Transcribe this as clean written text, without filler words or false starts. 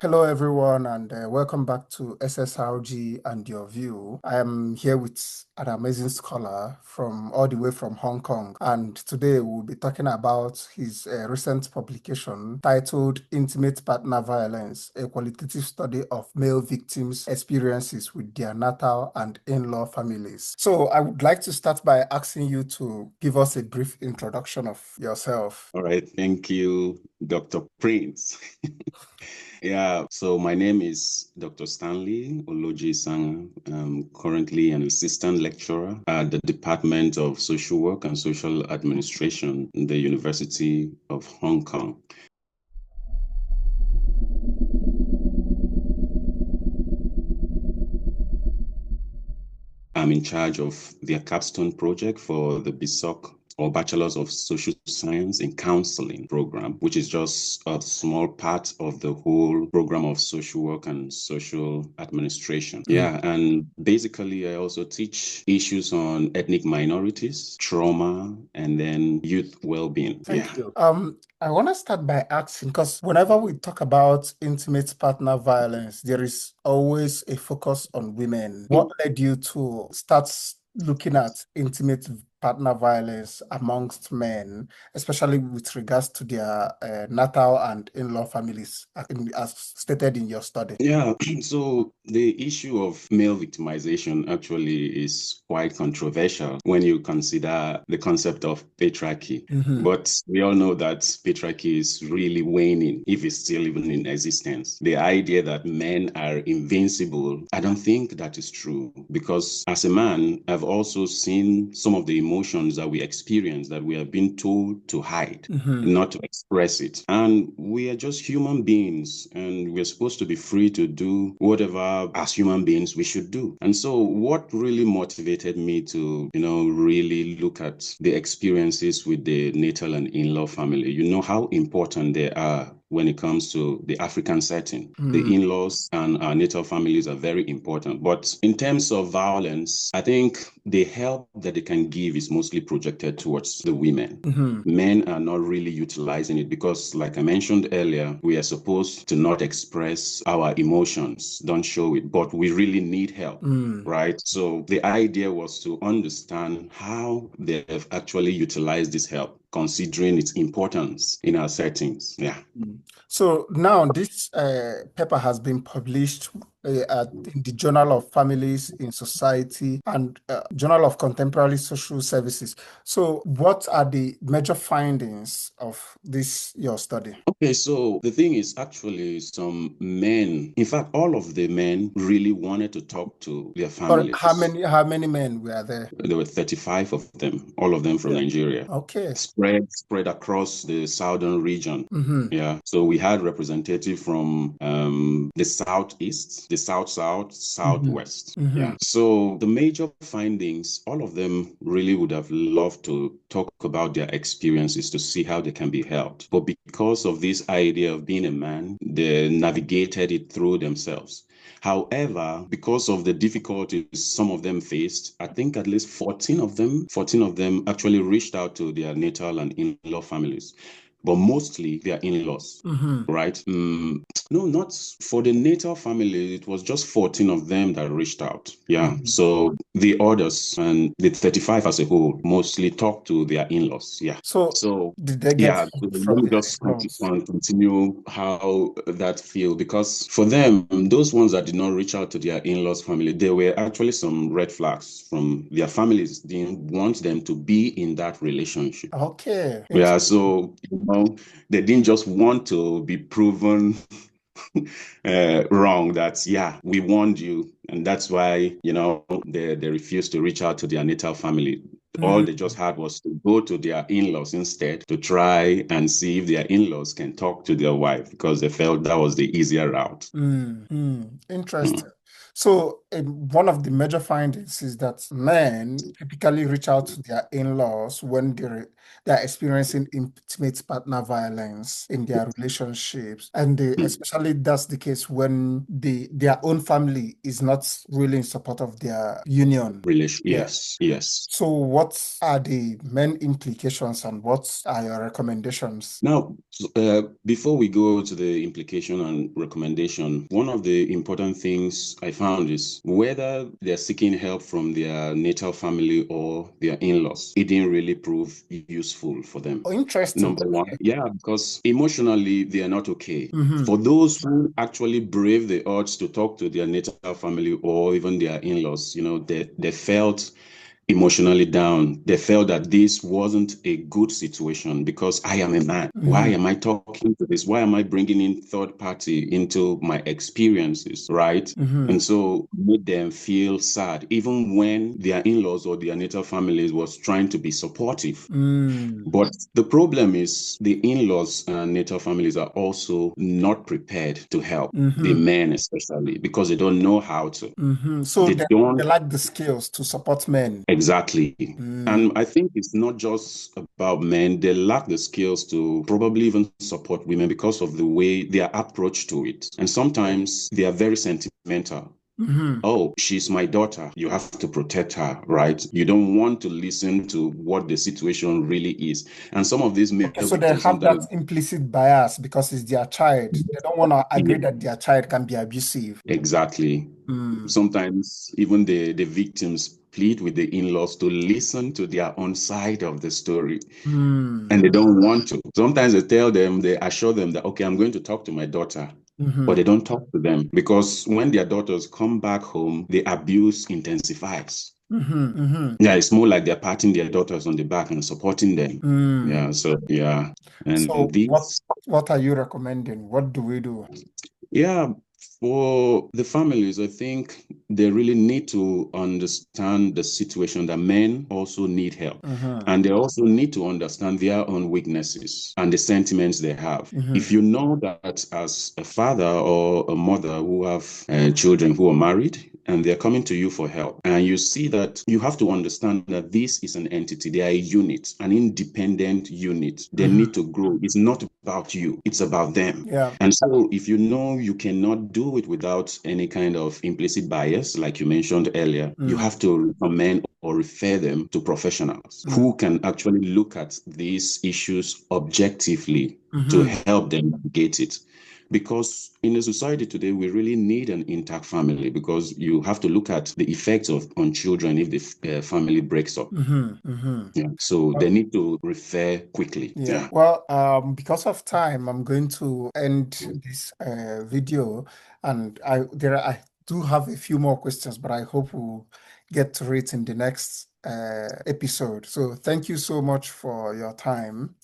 Hello, everyone, and welcome back to SSRG and Your View. I am here with an amazing scholar from all the way from Hong Kong, and today we'll be talking about his recent publication titled Intimate Partner Violence, a qualitative study of male victims' experiences with their natal and in-law families. So I would like to start by asking you to give us a brief introduction of yourself. All right. Thank you, Dr. Prince. Yeah, so my name is Dr. Stanley Oloji Isangha. I'm currently an assistant lecturer at the Department of Social Work and Social Administration in the University of Hong Kong. I'm in charge of their capstone project for the BSOC or Bachelor's of Social Science in Counseling program, which is just a small part of the whole program of social work and social administration. Yeah, and basically I also teach issues on ethnic minorities, trauma, and then youth well-being. Thank you. I want to start by asking, because whenever we talk about intimate partner violence, there is always a focus on women. What led you to start looking at intimate partner violence amongst men, especially with regards to their natal and in-law families, as stated in your study? Yeah, so the issue of male victimization actually is quite controversial when you consider the concept of patriarchy. But we all know that patriarchy is really waning, if it's still even in existence. The idea that men are invincible, I don't think that is true, because as a man, I've also seen some of the emotions that we experience that we have been told to hide, not to express it. And we are just human beings, and we're supposed to be free to do whatever as human beings we should do. And so what really motivated me to, really look at the experiences with the natal and in-law family, how important they are when it comes to the African setting. The in-laws and our natal families are very important. But in terms of violence, I think the help that they can give is mostly projected towards the women. Men are not really utilizing it because, like I mentioned earlier, we are supposed to not express our emotions, don't show it, but we really need help, right? So the idea was to understand how they have actually utilized this help, considering its importance in our settings. Yeah. So now this paper has been published in the Journal of Families in Society and Journal of Contemporary Social Services. So what are the major findings of your study? Okay, so the thing is actually some men, in fact, all of the men really wanted to talk to their Sorry, families. how many men were there? There were 35 of them, all of them from Nigeria. Okay. Spread across the southern region. Yeah. So we had representative from the southeast, the southwest. Yeah. So the major findings, all of them really would have loved to talk about their experiences to see how they can be helped. But because of this idea of being a man, they navigated it through themselves. However, because of the difficulties some of them faced, I think at least 14 of them actually reached out to their natal and in-law families. But mostly their in-laws, right? No, not for the natal family. It was just 14 of them that reached out. Yeah. So the others and the 35 as a whole mostly talked to their in-laws. Yeah. So did they get let from me their just in-laws? continue how that feel, because for them, those ones that did not reach out to their in-laws family, there were actually some red flags from their families. They didn't want them to be in that relationship. Okay. Yeah, so they didn't just want to be proven wrong, that we warned you, and that's why they refused to reach out to their natal family. All they just had was to go to their in-laws instead, to try and see if their in-laws can talk to their wife, because they felt that was the easier route. Interesting. So, one of the major findings is that men typically reach out to their in-laws when they're experiencing intimate partner violence in their relationships, and Mm. especially that's the case when their own family is not really in support of their union. Relation, Yeah. yes, yes. So, what are the main implications and what are your recommendations? Now, before we go to the implication and recommendation, one of the important things I found is whether they're seeking help from their natal family or their in-laws, it didn't really prove useful for them. Oh, interesting. Number one, Okay. yeah, because emotionally they are not okay. Mm-hmm. For those who actually brave the odds to talk to their natal family or even their in-laws, they felt emotionally down. They felt that this wasn't a good situation because I am a man. Why Mm-hmm. am I talking to this? Why am I bringing in third party into my experiences, right? Mm-hmm. And so made them feel sad, even when their in-laws or their natal families was trying to be supportive. Mm. But the problem is the in-laws and natal families are also not prepared to help the Mm-hmm. men, especially because they don't know how to. Mm-hmm. So They they don't lack the skills to support men. exactly. Mm. And I think it's not just about men. They lack the skills to probably even support women because of the way their approach to it. And Yeah. sometimes they are very sentimental. Mm-hmm. Oh, she's my daughter. You have to protect her, right? You don't want to listen to what the situation really is. And some of these male Okay, so they victims have that sometimes, implicit bias because it's their child. They don't want to agree yeah, that their child can be abusive. exactly. Mm. Sometimes even the victims plead with the in-laws to listen to their own side of the story. Mm. And they don't want to. Sometimes they tell them, they assure them that, okay, I'm going to talk to my daughter, but Mm-hmm. they don't talk to them because when their daughters come back home, the abuse intensifies. Mm-hmm. Mm-hmm. Yeah, it's more like they're patting their daughters on the back and supporting them. Mm. Yeah, so yeah. And So this, what are you recommending? What do we do? yeah, for the families, I think they really need to understand the situation that men also need help. Mm-hmm. And they also need to understand their own weaknesses and the sentiments they have. Mm-hmm. If you know that as a father or a mother who have children who are married and they're coming to you for help, and you see that you have to understand that this is an entity, they are a unit, an independent unit. They Mm-hmm. need to grow. It's not about you, it's about them. Yeah. And so, if you know you cannot do it without any kind of implicit bias, like you mentioned earlier, you Mm. have to recommend or refer them to professionals Mm. who can actually look at these issues objectively to Mm-hmm. help them navigate it. Because in a society today, we really need an intact family because you have to look at the effects of on children if the family breaks up. Mm-hmm. Mm-hmm. Yeah. So they need to refer quickly. Yeah, Yeah. well, because of time, I'm going to end this video, and I do have a few more questions, but I hope we'll get to it in the next episode. So thank you so much for your time.